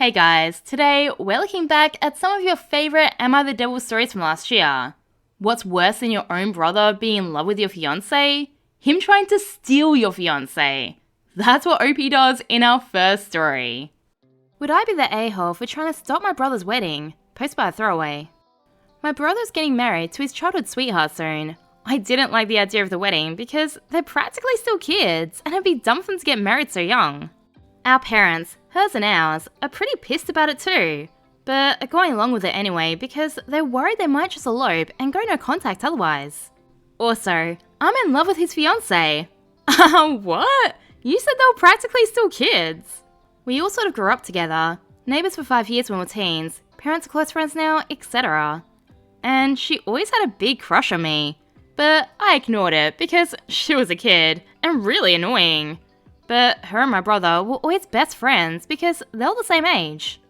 Hey guys, today we're looking back at some of your favourite Am I the Devil stories from last year. What's worse than your own brother being in love with your fiancé? Him trying to steal your fiancé. That's what OP does in our first story. Would I be the a-hole for trying to stop my brother's wedding? Post by a throwaway. My brother's getting married to his childhood sweetheart soon. I didn't like the idea of the wedding because they're practically still kids and it'd be dumb for them to get married so young. Our parents, hers and ours, are pretty pissed about it too, but are going along with it anyway because they're worried they might just elope and go no contact otherwise. Also, I'm in love with his fiancé. What? You said they were practically still kids. We all sort of grew up together, neighbours for 5 years when we were teens, parents are close friends now, etc. And she always had a big crush on me, but I ignored it because she was a kid and really annoying. But her and my brother were always best friends because they were the same age.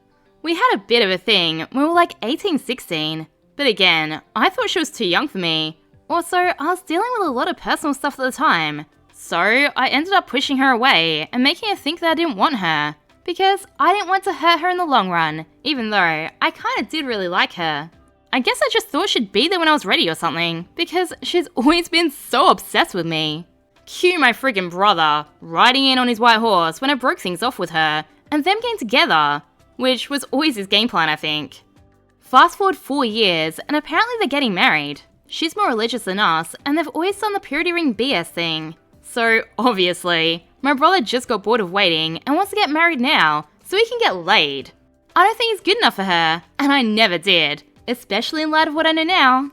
We had a bit of a thing when we were like 18, 16, but again, I thought she was too young for me. Also, I was dealing with a lot of personal stuff at the time, so I ended up pushing her away and making her think that I didn't want her, because I didn't want to hurt her in the long run, even though I kinda did really like her. I guess I just thought she'd be there when I was ready or something, because she's always been so obsessed with me. Cue my friggin' brother, riding in on his white horse when I broke things off with her, and them getting together, which was always his game plan, I think. Fast forward 4 years, and apparently they're getting married. She's more religious than us, and they've always done the purity ring BS thing. So, obviously, my brother just got bored of waiting and wants to get married now, so he can get laid. I don't think he's good enough for her, and I never did, especially in light of what I know now.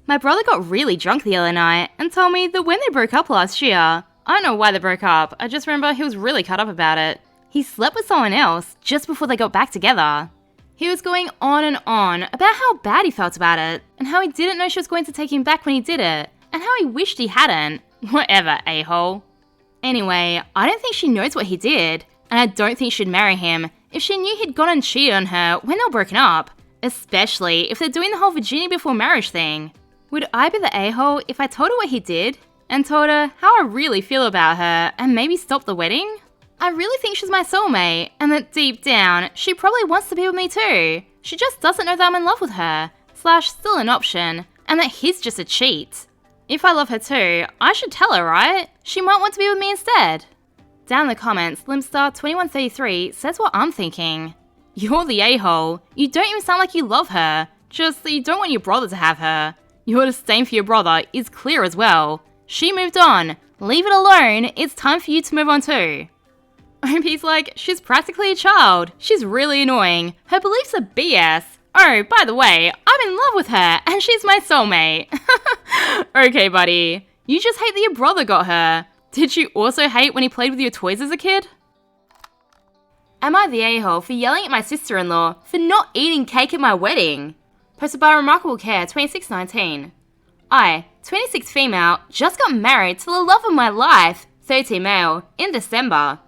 My brother got really drunk the other night and told me that when they broke up last year, I don't know why they broke up, I just remember he was really cut up about it. He slept with someone else just before they got back together. He was going on and on about how bad he felt about it, and how he didn't know she was going to take him back when he did it, and how he wished he hadn't. Whatever, a-hole. Anyway, I don't think she knows what he did, and I don't think she'd marry him if she knew he'd gone and cheated on her when they were broken up, especially if they're doing the whole virginity before marriage thing. Would I be the a-hole if I told her what he did, and told her how I really feel about her, and maybe stop the wedding? I really think she's my soulmate, and that deep down, she probably wants to be with me too. She just doesn't know that I'm in love with her, / still an option, and that he's just a cheat. If I love her too, I should tell her, right? She might want to be with me instead. Down in the comments, Limpstar2133 says what I'm thinking. You're the a-hole. You don't even sound like you love her, just that you don't want your brother to have her. Your disdain for your brother is clear as well. She moved on. Leave it alone. It's time for you to move on too. OP's like, she's practically a child. She's really annoying. Her beliefs are BS. Oh, by the way, I'm in love with her and she's my soulmate. Okay, buddy. You just hate that your brother got her. Did you also hate when he played with your toys as a kid? Am I the a-hole for yelling at my sister-in-law for not eating cake at my wedding? Posted by Remarkable Care 2619. I, 26 female, just got married to the love of my life, 30 male, in December.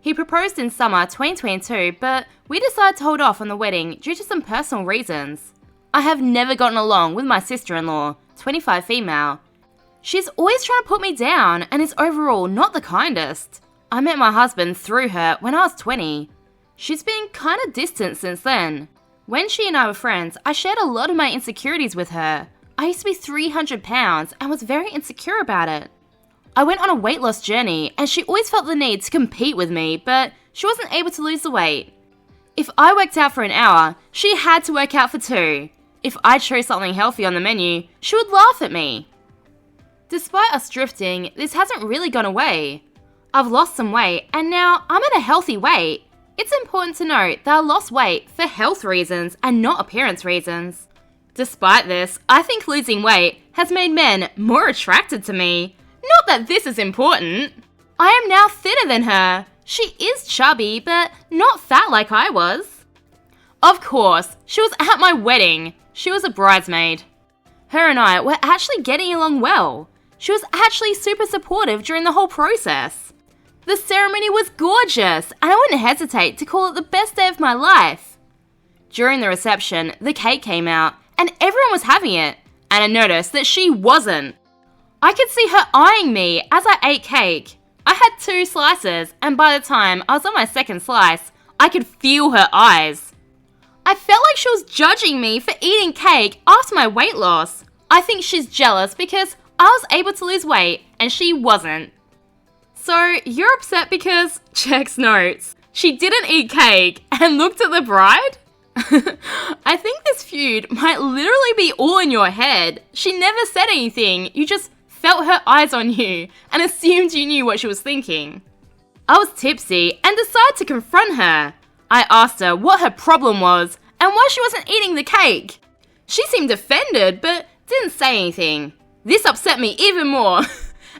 He proposed in summer 2022, but we decided to hold off on the wedding due to some personal reasons. I have never gotten along with my sister-in-law, 25 female. She's always trying to put me down and is overall not the kindest. I met my husband through her when I was 20. She's been kinda distant since then. When she and I were friends, I shared a lot of my insecurities with her. I used to be 300 pounds and was very insecure about it. I went on a weight loss journey and she always felt the need to compete with me, but she wasn't able to lose the weight. If I worked out for an hour, she had to work out for 2. If I chose something healthy on the menu, she would laugh at me. Despite us drifting, this hasn't really gone away. I've lost some weight and now I'm at a healthy weight. It's important to note that I lost weight for health reasons and not appearance reasons. Despite this, I think losing weight has made men more attracted to me. Not that this is important. I am now thinner than her. She is chubby, but not fat like I was. Of course, she was at my wedding. She was a bridesmaid. Her and I were actually getting along well. She was actually super supportive during the whole process. The ceremony was gorgeous, and I wouldn't hesitate to call it the best day of my life. During the reception, the cake came out, and everyone was having it, and I noticed that she wasn't. I could see her eyeing me as I ate cake. I had 2 slices, and by the time I was on my second slice, I could feel her eyes. I felt like she was judging me for eating cake after my weight loss. I think she's jealous because I was able to lose weight and she wasn't. So you're upset because, checks notes, she didn't eat cake and looked at the bride? I think this feud might literally be all in your head. She never said anything, you just felt her eyes on you and assumed you knew what she was thinking. I was tipsy and decided to confront her. I asked her what her problem was and why she wasn't eating the cake. She seemed offended but didn't say anything. This upset me even more and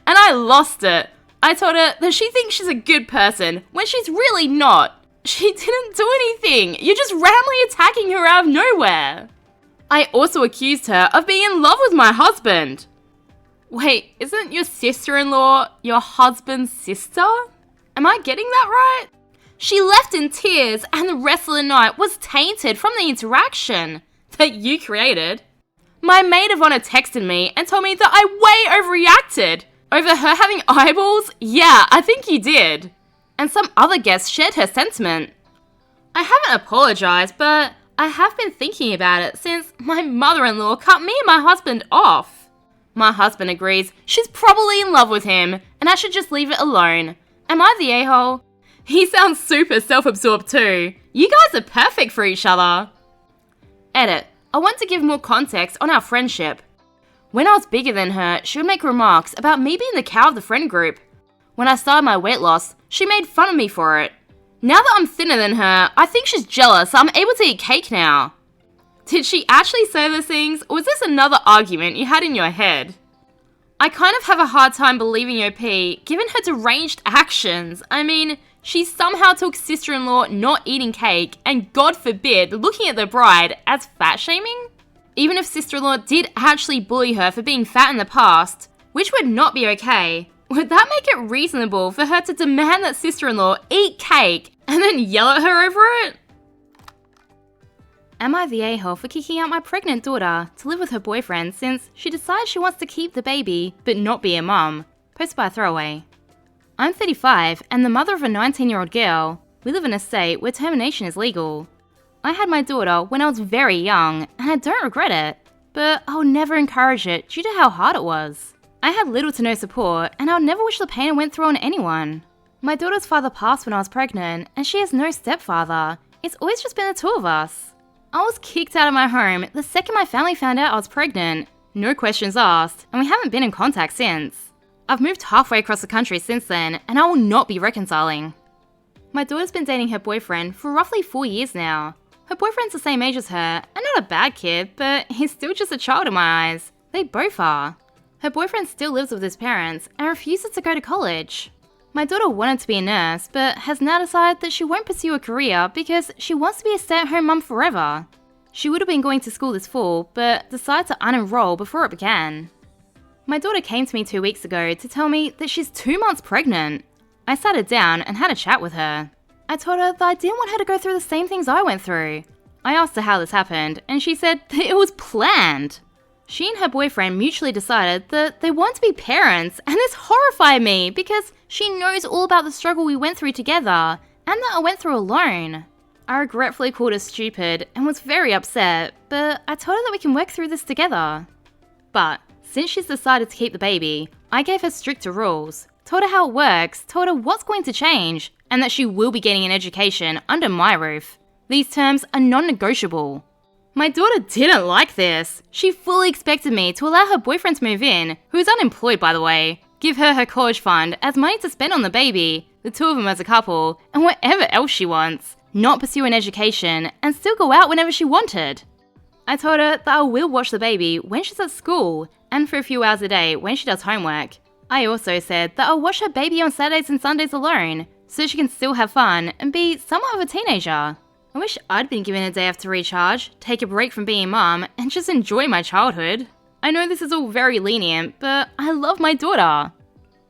I lost it. I told her that she thinks she's a good person when she's really not. She didn't do anything. You're just randomly attacking her out of nowhere. I also accused her of being in love with my husband. Wait, isn't your sister-in-law your husband's sister? Am I getting that right? She left in tears and the rest of the night was tainted from the interaction that you created. My maid of honor texted me and told me that I way overreacted. Over her having eyeballs? Yeah, I think you did. And some other guests shared her sentiment. I haven't apologized, but I have been thinking about it since my mother-in-law cut me and my husband off. My husband agrees she's probably in love with him and I should just leave it alone. Am I the a-hole? He sounds super self-absorbed too. You guys are perfect for each other. Edit. I want to give more context on our friendship. When I was bigger than her, she would make remarks about me being the cow of the friend group. When I started my weight loss, she made fun of me for it. Now that I'm thinner than her, I think she's jealous I'm able to eat cake now. Did she actually say those things, or was this another argument you had in your head? I kind of have a hard time believing OP, given her deranged actions. I mean, she somehow took sister-in-law not eating cake, and God forbid, looking at the bride as fat shaming? Even if sister-in-law did actually bully her for being fat in the past, which would not be okay, would that make it reasonable for her to demand that sister-in-law eat cake and then yell at her over it? Am I the a-hole for kicking out my pregnant daughter to live with her boyfriend since she decides she wants to keep the baby but not be a mum? Posted by Throwaway. I'm 35 and the mother of a 19-year-old girl. We live in a state where termination is legal. I had my daughter when I was very young and I don't regret it, but I'll never encourage it due to how hard it was. I had little to no support and I'll never wish the pain I went through on anyone. My daughter's father passed when I was pregnant and she has no stepfather. It's always just been the two of us. I was kicked out of my home the second my family found out I was pregnant. No questions asked, and we haven't been in contact since. I've moved halfway across the country since then and I will not be reconciling. My daughter's been dating her boyfriend for roughly 4 years now. Her boyfriend's the same age as her, and not a bad kid, but he's still just a child in my eyes. They both are. Her boyfriend still lives with his parents and refuses to go to college. My daughter wanted to be a nurse, but has now decided that she won't pursue a career because she wants to be a stay-at-home mum forever. She would have been going to school this fall, but decided to unenroll before it began. My daughter came to me 2 weeks ago to tell me that she's 2 months pregnant. I sat her down and had a chat with her. I told her that I didn't want her to go through the same things I went through. I asked her how this happened, and she said that it was planned. She and her boyfriend mutually decided that they want to be parents, and this horrified me because she knows all about the struggle we went through together, and that I went through alone. I regretfully called her stupid and was very upset, but I told her that we can work through this together. But since she's decided to keep the baby, I gave her stricter rules, told her how it works, told her what's going to change, and that she will be getting an education under my roof. These terms are non-negotiable. My daughter didn't like this. She fully expected me to allow her boyfriend to move in, who is unemployed by the way, give her college fund as money to spend on the baby, the two of them as a couple, and whatever else she wants, not pursue an education, and still go out whenever she wanted. I told her that I will watch the baby when she's at school, and for a few hours a day when she does homework. I also said that I'll watch her baby on Saturdays and Sundays alone, so she can still have fun and be somewhat of a teenager. I wish I'd been given a day off to recharge, take a break from being mum, and just enjoy my childhood. I know this is all very lenient, but I love my daughter.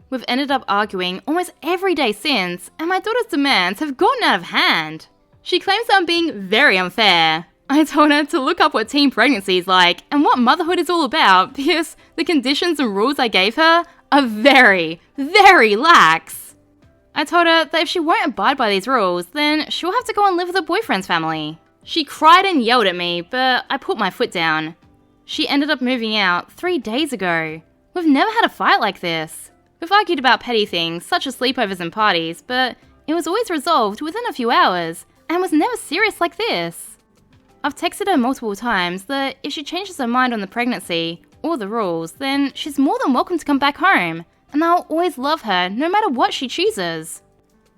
We've ended up arguing almost every day since, and my daughter's demands have gotten out of hand. She claims I'm being very unfair. I told her to look up what teen pregnancy is like and what motherhood is all about because the conditions and rules I gave her are very, very lax. I told her that if she won't abide by these rules, then she'll have to go and live with her boyfriend's family. She cried and yelled at me, but I put my foot down. She ended up moving out 3 days ago. We've never had a fight like this. We've argued about petty things, such as sleepovers and parties, but it was always resolved within a few hours, and was never serious like this. I've texted her multiple times that if she changes her mind on the pregnancy or the rules, then she's more than welcome to come back home, and I'll always love her no matter what she chooses.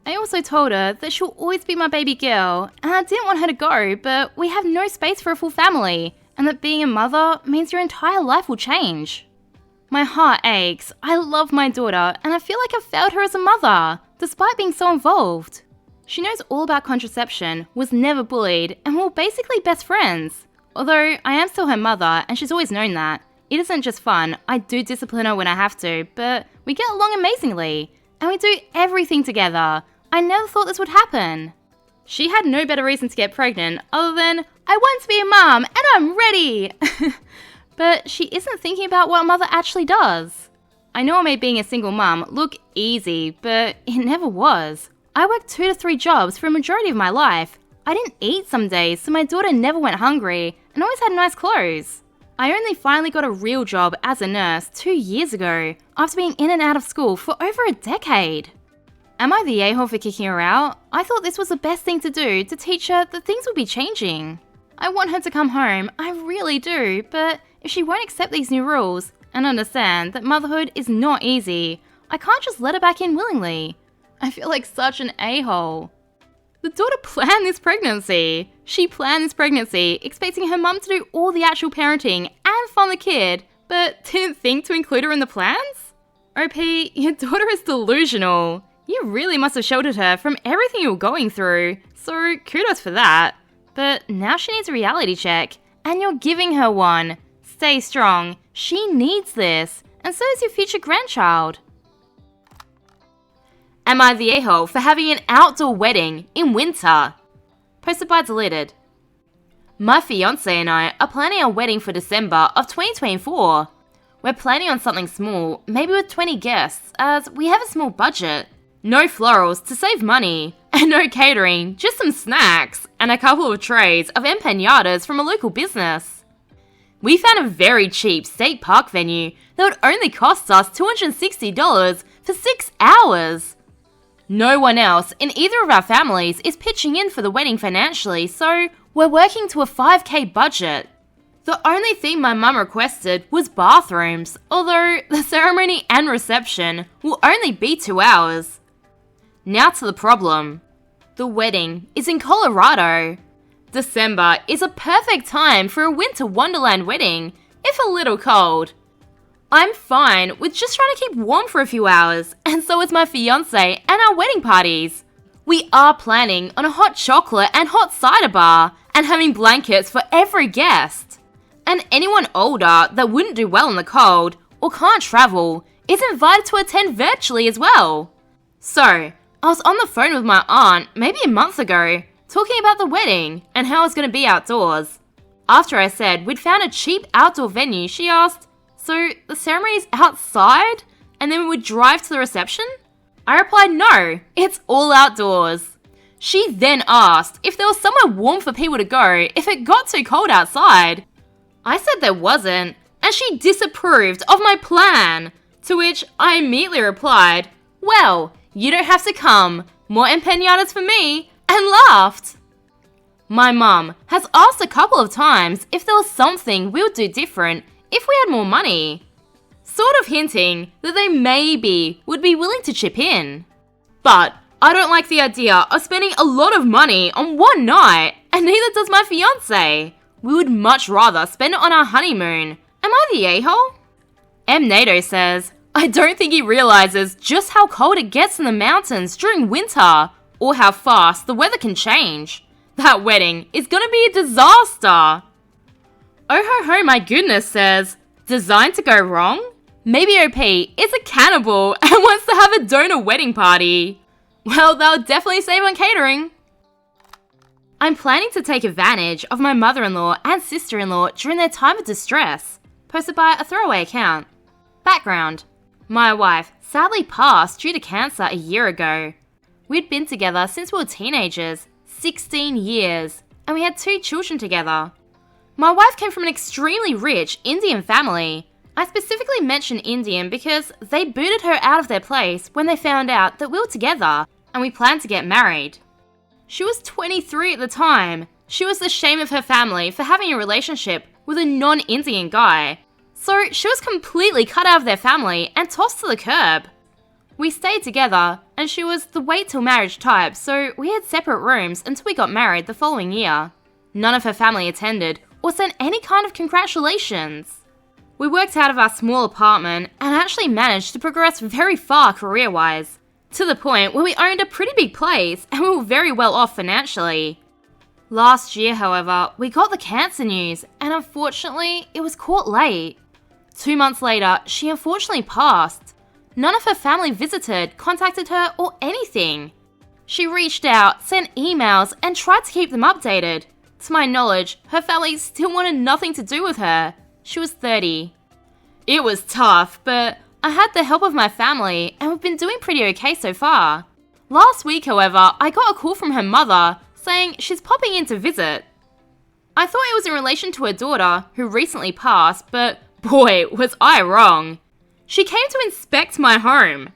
I also told her that she'll always be my baby girl, and I didn't want her to go, but we have no space for a full family, and that being a mother means your entire life will change. My heart aches. I love my daughter, and I feel like I've failed her as a mother, despite being so involved. She knows all about contraception, was never bullied, and we're basically best friends. Although I am still her mother, and she's always known that. It isn't just fun, I do discipline her when I have to, but we get along amazingly, and we do everything together. I never thought this would happen. She had no better reason to get pregnant other than, I want to be a mom, and I'm ready! But she isn't thinking about what a mother actually does. I know I made being a single mum look easy, but it never was. I worked 2 to 3 jobs for a majority of my life. I didn't eat some days, so my daughter never went hungry, and always had nice clothes. I only finally got a real job as a nurse 2 years ago, after being in and out of school for over a decade. Am I the a-hole for kicking her out? I thought this was the best thing to do to teach her that things will be changing. I want her to come home, I really do, but if she won't accept these new rules and understand that motherhood is not easy, I can't just let her back in willingly. I feel like such an a-hole. The daughter planned this pregnancy. She planned this pregnancy, expecting her mum to do all the actual parenting and fund the kid, but didn't think to include her in the plans? OP, your daughter is delusional. You really must have sheltered her from everything you were going through, so kudos for that. But now she needs a reality check, and you're giving her one. Stay strong, she needs this, and so does your future grandchild. Am I the a-hole for having an outdoor wedding in winter? Posted by Deleted. My fiance and I are planning our wedding for December of 2024. We're planning on something small, maybe with 20 guests, as we have a small budget. No florals to save money, and no catering, just some snacks, and a couple of trays of empanadas from a local business. We found a very cheap state park venue that would only cost us $260 for 6 hours. No one else in either of our families is pitching in for the wedding financially, so we're working to a $5,000 budget. The only thing my mum requested was bathrooms, although the ceremony and reception will only be 2 hours. Now to the problem. The wedding is in Colorado. December is a perfect time for a winter wonderland wedding, if a little cold. I'm fine with just trying to keep warm for a few hours, and so is my fiance and our wedding parties. We are planning on a hot chocolate and hot cider bar, and having blankets for every guest. And anyone older that wouldn't do well in the cold, or can't travel, is invited to attend virtually as well. So, I was on the phone with my aunt maybe a month ago, talking about the wedding and how it's going to be outdoors. After I said we'd found a cheap outdoor venue, she asked, so the ceremony's outside and then we would drive to the reception? I replied no, it's all outdoors. She then asked if there was somewhere warm for people to go if it got too cold outside. I said there wasn't, and she disapproved of my plan, to which I immediately replied, well, you don't have to come, more empanadas for me, and laughed. My mum has asked a couple of times if there was something we would do different if we had more money, sort of hinting that they maybe would be willing to chip in. But I don't like the idea of spending a lot of money on one night, and neither does my fiance. We would much rather spend it on our honeymoon. Am I the a-hole? MNATO says, I don't think he realizes just how cold it gets in the mountains during winter, or how fast the weather can change. That wedding is gonna be a disaster. Oh ho ho my goodness says, designed to go wrong? Maybe OP is a cannibal and wants to have a donor wedding party. Well, that would definitely save on catering. I'm planning to take advantage of my mother-in-law and sister-in-law during their time of distress. Posted by a throwaway account. Background. My wife sadly passed due to cancer a year ago. We'd been together since we were teenagers, 16 years, and we had 2 children together. My wife came from an extremely rich Indian family. I specifically mention Indian because they booted her out of their place when they found out that we were together and we planned to get married. She was 23 at the time. She was the shame of her family for having a relationship with a non-Indian guy. So she was completely cut out of their family and tossed to the curb. We stayed together, and she was the wait till marriage type, so we had separate rooms until we got married the following year. None of her family attended or sent any kind of congratulations. We worked out of our small apartment and actually managed to progress very far career-wise, to the point where we owned a pretty big place and we were very well off financially. Last year, however, we got the cancer news, and unfortunately, it was caught late. 2 months later, she unfortunately passed. None of her family visited, contacted her, or anything. She reached out, sent emails, and tried to keep them updated. To my knowledge, her family still wanted nothing to do with her. She was 30. It was tough, but I had the help of my family, and we've been doing pretty okay so far. Last week, however, I got a call from her mother saying she's popping in to visit. I thought it was in relation to her daughter, who recently passed, but boy, was I wrong. She came to inspect my home.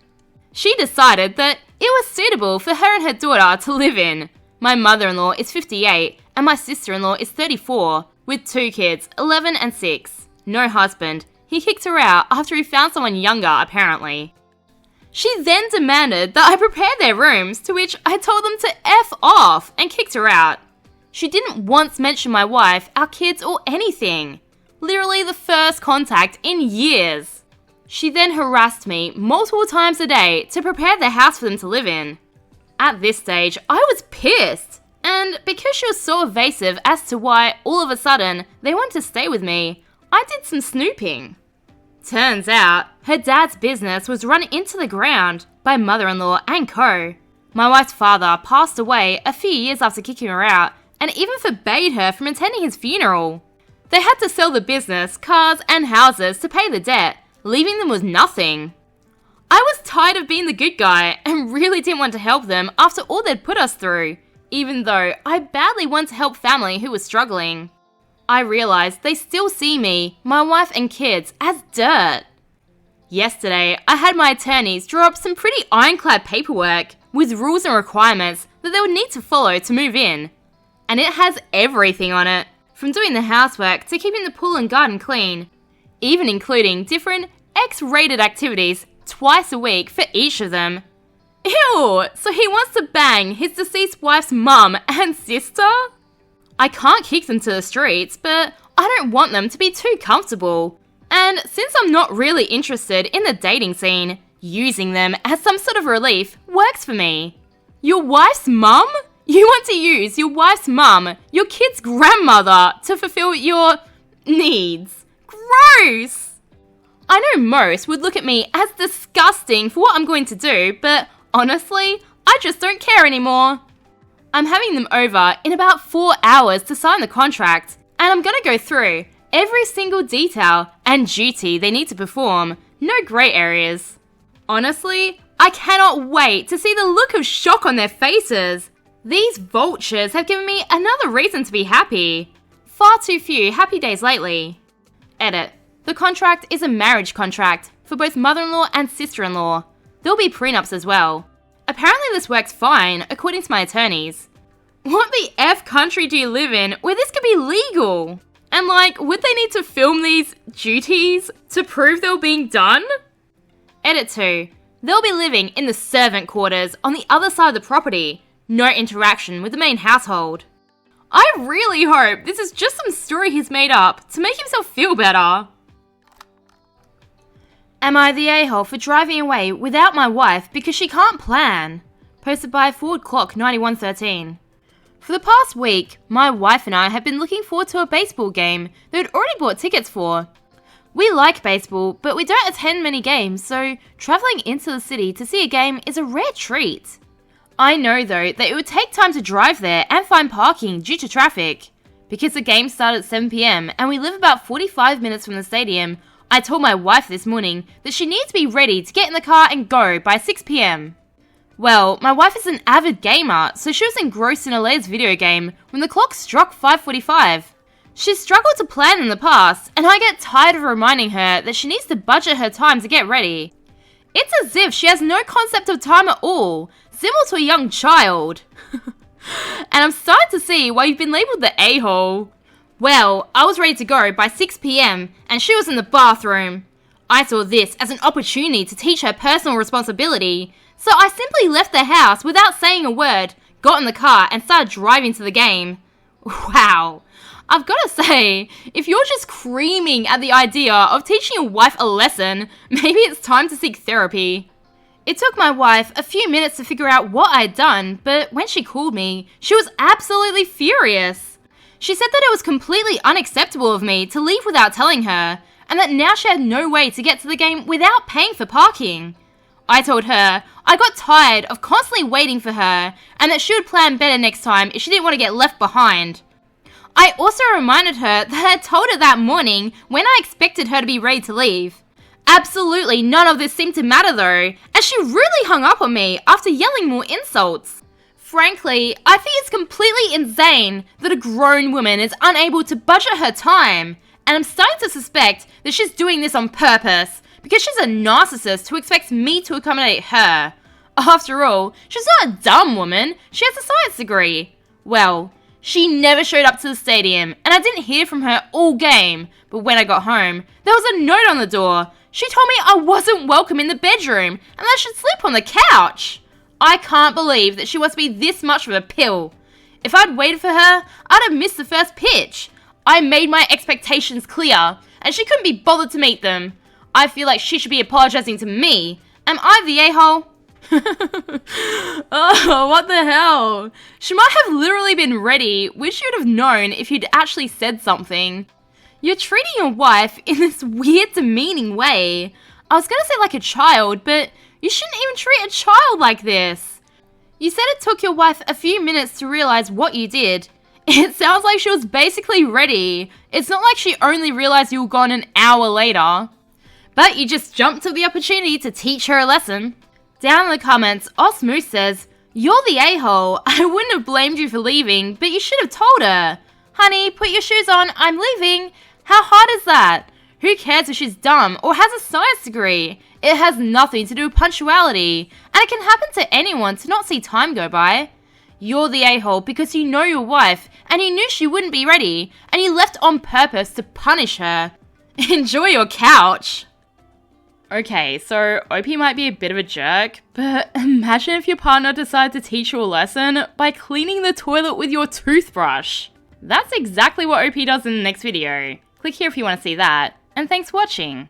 She decided that it was suitable for her and her daughter to live in. My mother-in-law is 58 and my sister-in-law is 34, with 2 kids, 11 and 6. No husband. He kicked her out after he found someone younger, apparently. She then demanded that I prepare their rooms, to which I told them to F off and kicked her out. She didn't once mention my wife, our kids, or anything. Literally the first contact in years. She then harassed me multiple times a day to prepare the house for them to live in. At this stage, I was pissed, and because she was so evasive as to why all of a sudden they wanted to stay with me, I did some snooping. Turns out, her dad's business was run into the ground by mother-in-law and co. My wife's father passed away a few years after kicking her out and even forbade her from attending his funeral. They had to sell the business, cars, and houses to pay the debt, leaving them with nothing. I was tired of being the good guy and really didn't want to help them after all they'd put us through, even though I badly wanted to help family who was struggling. I realized they still see me, my wife and kids, as dirt. Yesterday, I had my attorneys draw up some pretty ironclad paperwork with rules and requirements that they would need to follow to move in. And it has everything on it, from doing the housework to keeping the pool and garden clean, even including different X-rated activities twice a week for each of them. Ew! So he wants to bang his deceased wife's mum and sister? I can't kick them to the streets, but I don't want them to be too comfortable. And since I'm not really interested in the dating scene, using them as some sort of relief works for me. Your wife's mum? You want to use your wife's mum, your kid's grandmother, to fulfill your needs. Gross! I know most would look at me as disgusting for what I'm going to do, but honestly, I just don't care anymore. I'm having them over in about 4 hours to sign the contract, and I'm gonna go through every single detail and duty they need to perform, no grey areas. Honestly, I cannot wait to see the look of shock on their faces. These vultures have given me another reason to be happy. Far too few happy days lately. Edit. The contract is a marriage contract for both mother-in-law and sister-in-law. There'll be prenups as well. Apparently this works fine, according to my attorneys. What the F country do you live in where this could be legal? And would they need to film these duties to prove they were being done? Edit 2. They'll be living in the servant quarters on the other side of the property. No interaction with the main household. I really hope this is just some story he's made up to make himself feel better. Am I the a-hole for driving away without my wife because she can't plan? Posted by Forward Clock 9113. For the past week, my wife and I have been looking forward to a baseball game that we'd already bought tickets for. We like baseball, but we don't attend many games, so travelling into the city to see a game is a rare treat. I know though that it would take time to drive there and find parking due to traffic. Because the game started at 7 PM and we live about 45 minutes from the stadium, I told my wife this morning that she needs to be ready to get in the car and go by 6 PM. Well, my wife is an avid gamer, so she was engrossed in a latest video game when the clock struck 5:45. She's struggled to plan in the past, and I get tired of reminding her that she needs to budget her time to get ready. It's as if she has no concept of time at all, similar to a young child. And I'm starting to see why you've been labelled the a-hole. Well, I was ready to go by 6 PM, and she was in the bathroom. I saw this as an opportunity to teach her personal responsibility, so I simply left the house without saying a word, got in the car, and started driving to the game. Wow. I've got to say, if you're just screaming at the idea of teaching your wife a lesson, maybe it's time to seek therapy. It took my wife a few minutes to figure out what I'd done, but when she called me, she was absolutely furious. She said that it was completely unacceptable of me to leave without telling her, and that now she had no way to get to the game without paying for parking. I told her I got tired of constantly waiting for her, and that she would plan better next time if she didn't want to get left behind. I also reminded her that I had told her that morning when I expected her to be ready to leave. Absolutely none of this seemed to matter though, as she really hung up on me after yelling more insults. Frankly, I think it's completely insane that a grown woman is unable to budget her time, and I'm starting to suspect that she's doing this on purpose, because she's a narcissist who expects me to accommodate her. After all, she's not a dumb woman, she has a science degree. Well, she never showed up to the stadium, and I didn't hear from her all game, but when I got home, there was a note on the door. She told me I wasn't welcome in the bedroom, and that I should sleep on the couch. I can't believe that she wants to be this much of a pill. If I'd waited for her, I'd have missed the first pitch. I made my expectations clear, and she couldn't be bothered to meet them. I feel like she should be apologizing to me. Am I the a-hole? Oh, what the hell? She might have literally been ready, which you'd have known if you'd actually said something. You're treating your wife in this weird, demeaning way. I was gonna say like a child, but you shouldn't even treat a child like this. You said it took your wife a few minutes to realize what you did. It sounds like she was basically ready. It's not like she only realized you were gone an hour later. But you just jumped at the opportunity to teach her a lesson. Down in the comments, Osmoose says, "You're the a-hole. I wouldn't have blamed you for leaving, but you should have told her. Honey, put your shoes on, I'm leaving. How hard is that? Who cares if she's dumb or has a science degree? It has nothing to do with punctuality, and it can happen to anyone to not see time go by. You're the a-hole because you know your wife, and you knew she wouldn't be ready, and you left on purpose to punish her. Enjoy your couch." Okay, so OP might be a bit of a jerk, but imagine if your partner decided to teach you a lesson by cleaning the toilet with your toothbrush. That's exactly what OP does in the next video. Click here if you want to see that, and thanks for watching.